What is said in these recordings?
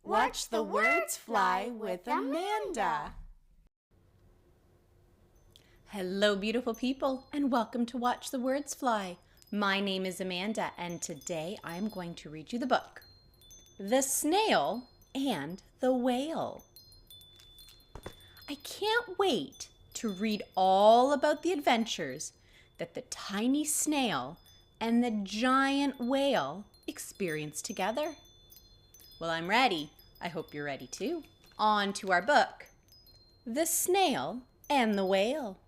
Watch the words fly with Amanda. Hello, beautiful people, and welcome to Watch the Words Fly. My name is Amanda, and today I'm going to read you the book, The Snail and the Whale. I can't wait to read all about the adventures that the tiny snail and the giant whale experience together. Well, I'm ready. I hope you're ready too. On to our book, The Snail and the Whale.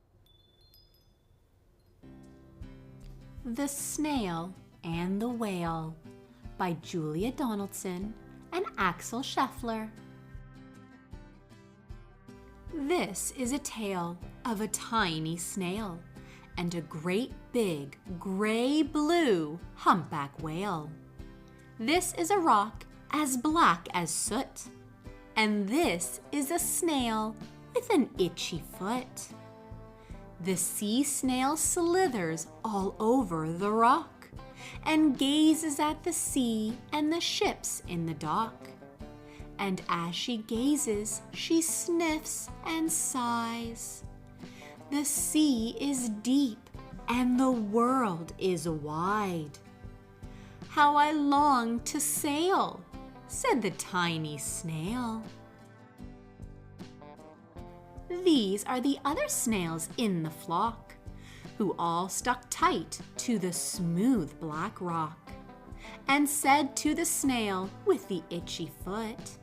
The Snail and the Whale by Julia Donaldson and Axel Scheffler. This is a tale of a tiny snail and a great big gray-blue humpback whale. This is a rock as black as soot, and this is a snail with an itchy foot. The sea snail slithers all over the rock and gazes at the sea and the ships in the dock. And as she gazes, she sniffs and sighs. The sea is deep and the world is wide. How I long to sail, said the tiny snail. These are the other snails in the flock, who all stuck tight to the smooth black rock, and said to the snail with the itchy foot,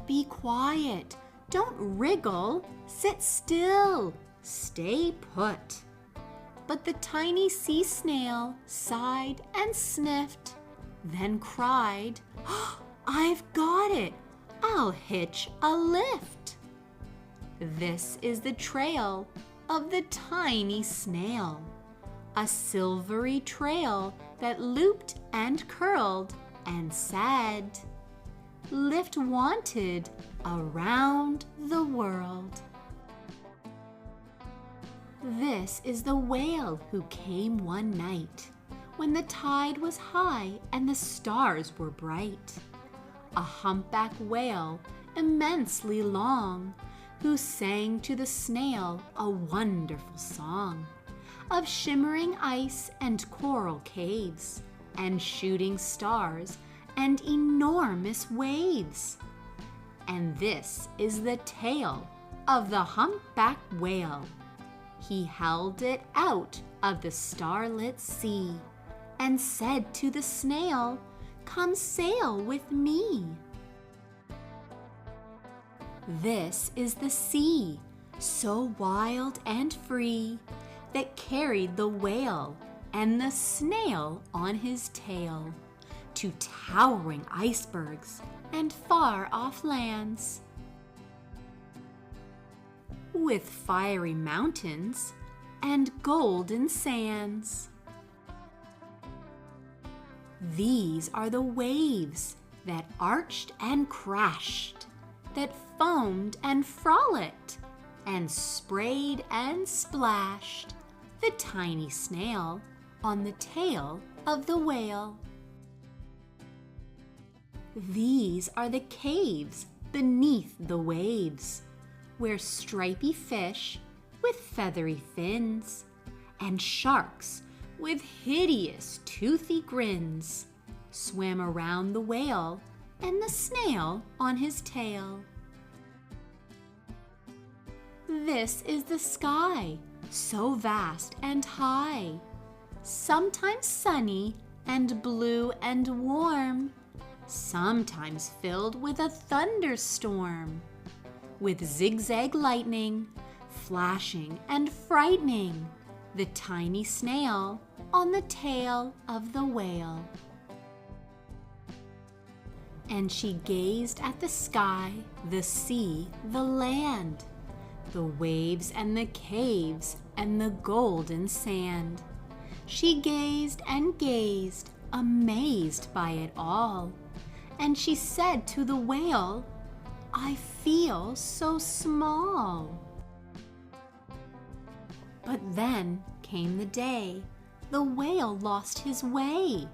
"Be quiet, don't wriggle, sit still, stay put." But the tiny sea snail sighed and sniffed, then cried, "I've got it, I'll hitch a lift." This is the trail of the tiny snail, a silvery trail that looped and curled and said, "Lift wanted around the world." This is the whale who came one night when the tide was high and the stars were bright. A humpback whale, immensely long, who sang to the snail a wonderful song of shimmering ice and coral caves and shooting stars and enormous waves. And this is the tale of the humpback whale. He held it out of the starlit sea and said to the snail, "Come sail with me." This is the sea, so wild and free, that carried the whale and the snail on his tail to towering icebergs and far-off lands, with fiery mountains and golden sands. These are the waves that arched and crashed, that foamed and frolicked, and sprayed and splashed the tiny snail on the tail of the whale. These are the caves beneath the waves, where stripy fish with feathery fins and sharks with hideous toothy grins swam around the whale and the snail on his tail. This is the sky, so vast and high, sometimes sunny and blue and warm, sometimes filled with a thunderstorm, with zigzag lightning, flashing and frightening the tiny snail on the tail of the whale. And she gazed at the sky, the sea, the land, the waves and the caves and the golden sand. She gazed and gazed, amazed by it all, and she said to the whale, "I feel so small." But then came the day the whale lost his way.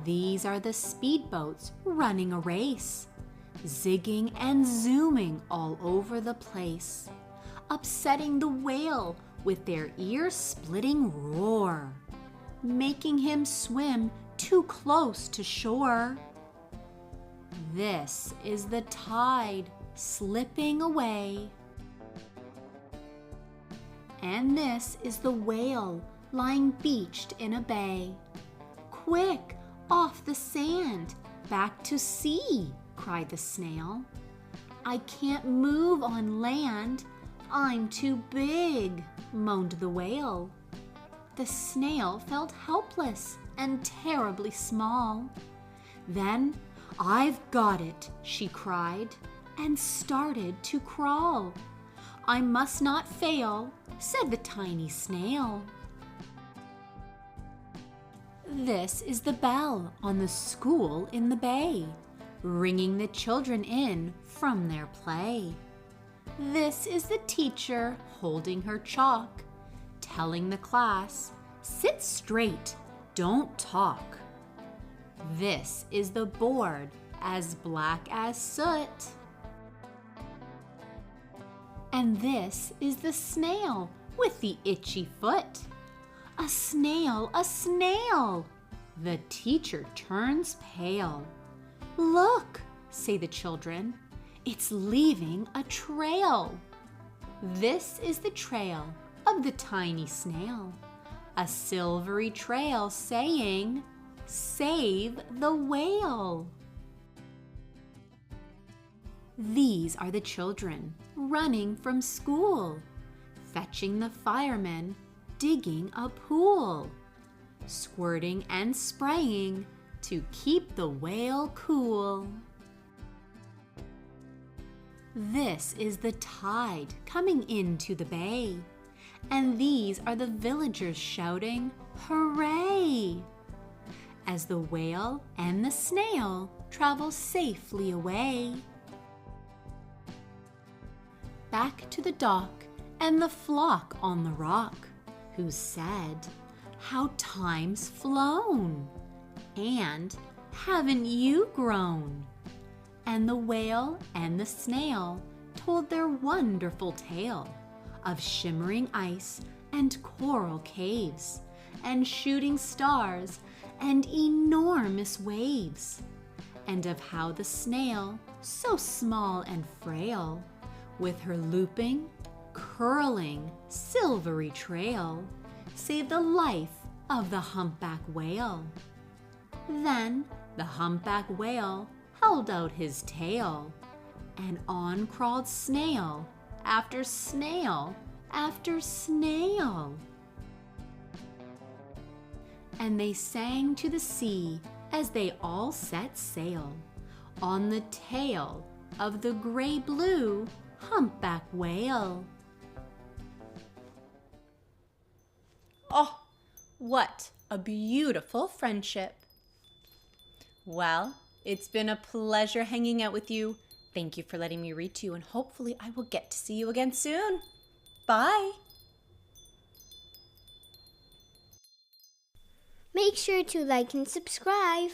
These are the speedboats running a race zigging and zooming all over the place, upsetting the whale with their ear-splitting roar, making him swim too close to shore. This is the tide slipping away. And this is the whale lying beached in a bay. Quick, off the sand, back to sea, cried the snail. I can't move on land, I'm too big, moaned the whale. The snail felt helpless and terribly small. Then, I've got it, she cried, and started to crawl. I must not fail, said the tiny snail. This is the bell on the school in the bay, ringing the children in from their play. This is the teacher holding her chalk, telling the class, sit straight, don't talk. This is the board as black as soot. And this is the snail with the itchy foot. A snail, a snail! The teacher turns pale. Look, say the children, it's leaving a trail. This is the trail of the tiny snail, a silvery trail saying, save the whale. These are the children running from school, fetching the firemen, digging a pool, squirting and spraying to keep the whale cool. This is the tide coming into the bay, and these are the villagers shouting, hooray! As the whale and the snail travel safely away. Back to the dock and the flock on the rock, who said, how time's flown, and haven't you grown? And the whale and the snail told their wonderful tale of shimmering ice and coral caves, and shooting stars and enormous waves, and of how the snail, so small and frail, with her looping, curling, silvery trail, saved the life of the humpback whale. Then the humpback whale held out his tail, and on crawled snail after snail after snail. And they sang to the sea as they all set sail on the tail of the gray-blue humpback whale. Oh, what a beautiful friendship. Well, it's been a pleasure hanging out with you. Thank you for letting me read to you, and hopefully I will get to see you again soon. Bye. Make sure to like and subscribe.